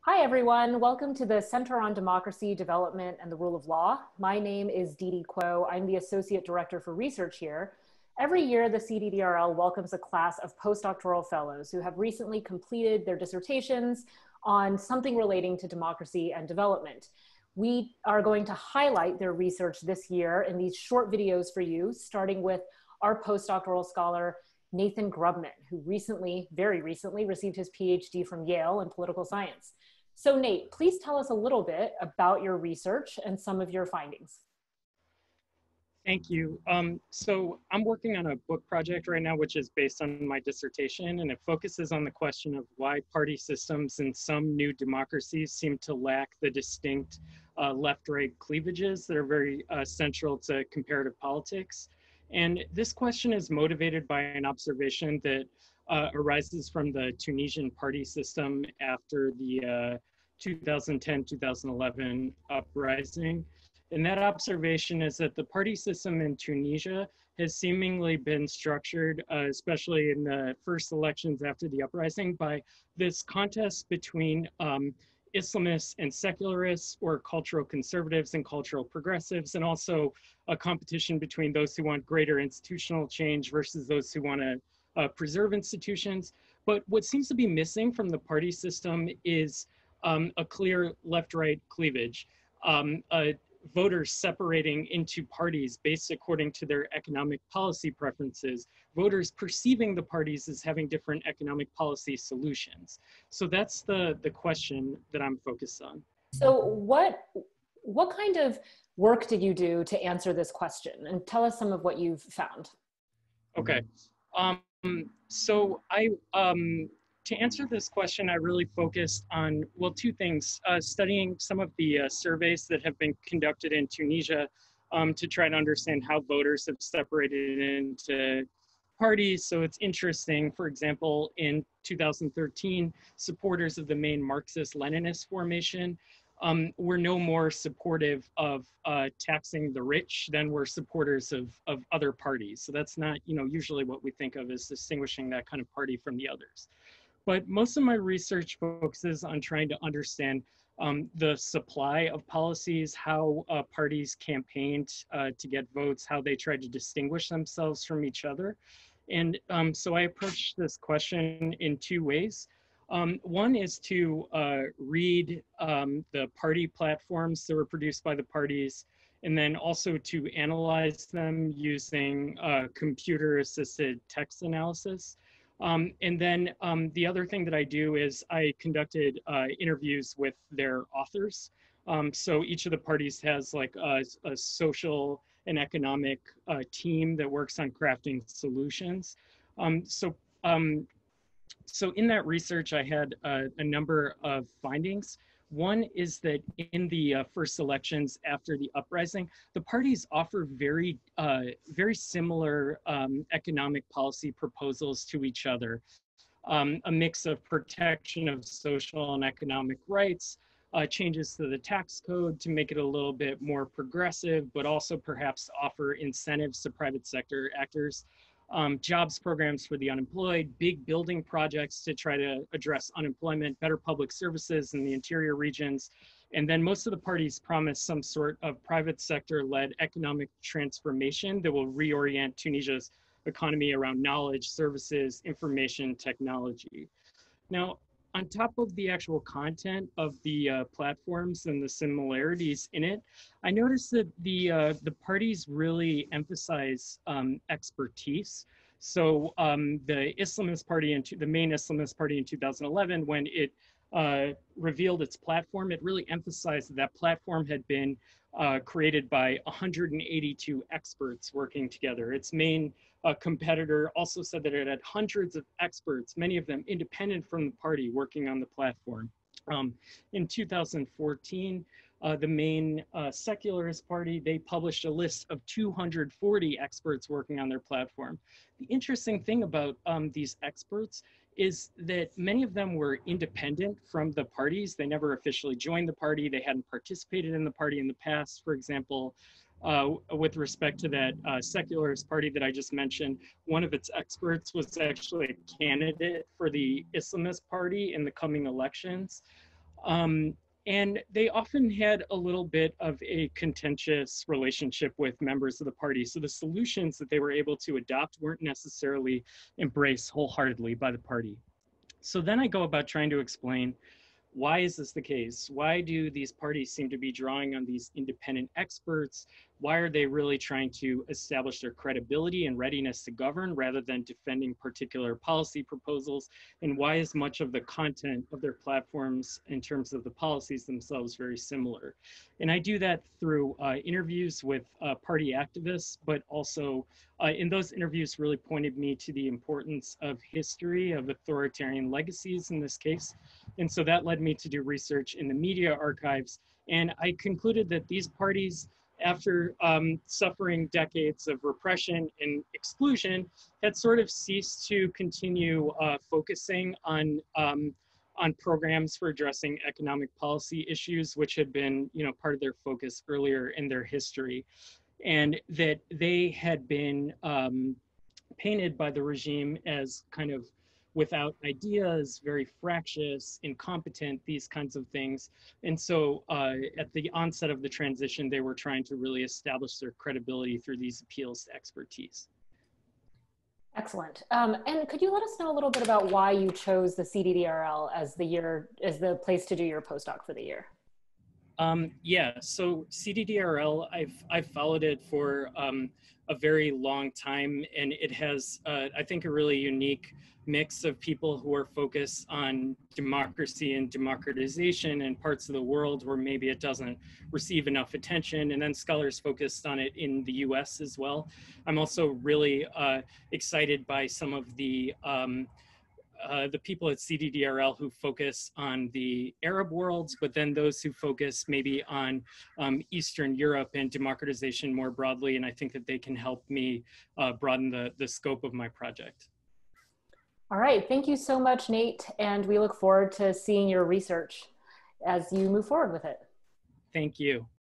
Hi, everyone. Welcome to the Center on Democracy, Development, and the Rule of Law. My name is Dee Kuo. I'm the Associate Director for Research here. Every year, the CDDRL welcomes a class of postdoctoral fellows who have recently completed their dissertations on something relating to democracy and development. We are going to highlight their research this year in these short videos for you, starting with our postdoctoral scholar, Nathan Grubman, who very recently received his PhD from Yale in political science. So Nate, please tell us a little bit about your research and some of your findings. Thank you. So I'm working on a book project right now, which is based on my dissertation, and it focuses on the question of why party systems in some new democracies seem to lack the distinct left-right cleavages that are very central to comparative politics. And this question is motivated by an observation that arises from the Tunisian party system after the 2010-2011 uprising. And that observation is that the party system in Tunisia has seemingly been structured, especially in the first elections after the uprising, by this contest between Islamists and secularists, or cultural conservatives and cultural progressives, and also a competition between those who want greater institutional change versus those who want to preserve institutions. But what seems to be missing from the party system is a clear left-right cleavage. Voters separating into parties based according to their economic policy preferences, voters perceiving the parties as having different economic policy solutions. So that's the question that I'm focused on. So what kind of work did you do to answer this question? And tell us some of what you've found. Okay. So to answer this question, I really focused on, well, two things, studying some of the surveys that have been conducted in Tunisia to try to understand how voters have separated into parties. So it's interesting, for example, in 2013, supporters of the main Marxist-Leninist formation were no more supportive of taxing the rich than were supporters of other parties. So that's not, usually what we think of as distinguishing that kind of party from the others. But most of my research focuses on trying to understand the supply of policies, how parties campaigned to get votes, how they tried to distinguish themselves from each other. And so I approached this question in two ways. One is to read the party platforms that were produced by the parties, and then also to analyze them using computer-assisted text analysis. And then the other thing that I do is I conducted interviews with their authors. So each of the parties has like a social and economic team that works on crafting solutions. So in that research, I had a number of findings. One is that in the first elections after the uprising, the parties offer very similar economic policy proposals to each other. A mix of protection of social and economic rights, changes to the tax code to make it a little bit more progressive, but also perhaps offer incentives to private sector actors. Jobs programs for the unemployed, big building projects to try to address unemployment, better public services in the interior regions. And then most of the parties promise some sort of private sector-led economic transformation that will reorient Tunisia's economy around knowledge, services, information, technology. Now, on top of the actual content of the platforms and the similarities in it, I noticed that the parties really emphasize expertise. So the Islamist party, the main Islamist party in 2011, when it revealed its platform, it really emphasized that platform had been created by 182 experts working together. Its main competitor also said that it had hundreds of experts, many of them independent from the party, working on the platform. In 2014, the main secularist party, they published a list of 240 experts working on their platform. The interesting thing about these experts is that many of them were independent from the parties. They never officially joined the party. They hadn't participated in the party in the past. For example, with respect to that secularist party that I just mentioned, one of its experts was actually a candidate for the Islamist party in the coming elections. And they often had a little bit of a contentious relationship with members of the party. So the solutions that they were able to adopt weren't necessarily embraced wholeheartedly by the party. So then I go about trying to explain, why is this the case? Why do these parties seem to be drawing on these independent experts? Why are they really trying to establish their credibility and readiness to govern rather than defending particular policy proposals? And why is much of the content of their platforms in terms of the policies themselves very similar? And I do that through interviews with party activists, but also in those interviews really pointed me to the importance of history, of authoritarian legacies in this case. And so that led me to do research in the media archives. And I concluded that these parties, after suffering decades of repression and exclusion, had sort of ceased to continue focusing on programs for addressing economic policy issues, which had been, part of their focus earlier in their history, and that they had been painted by the regime as kind of without ideas, very fractious, incompetent, these kinds of things. And so at the onset of the transition, they were trying to really establish their credibility through these appeals to expertise. Excellent. And could you let us know a little bit about why you chose the CDDRL as the place to do your postdoc for the year? Yeah, so CDDRL, I've followed it for a very long time, and it has, I think, a really unique mix of people who are focused on democracy and democratization in parts of the world where maybe it doesn't receive enough attention, and then scholars focused on it in the US as well. I'm also really excited by some of the people at CDDRL who focus on the Arab worlds, but then those who focus maybe on Eastern Europe and democratization more broadly. And I think that they can help me broaden the scope of my project. All right, thank you so much, Nate. And we look forward to seeing your research as you move forward with it. Thank you.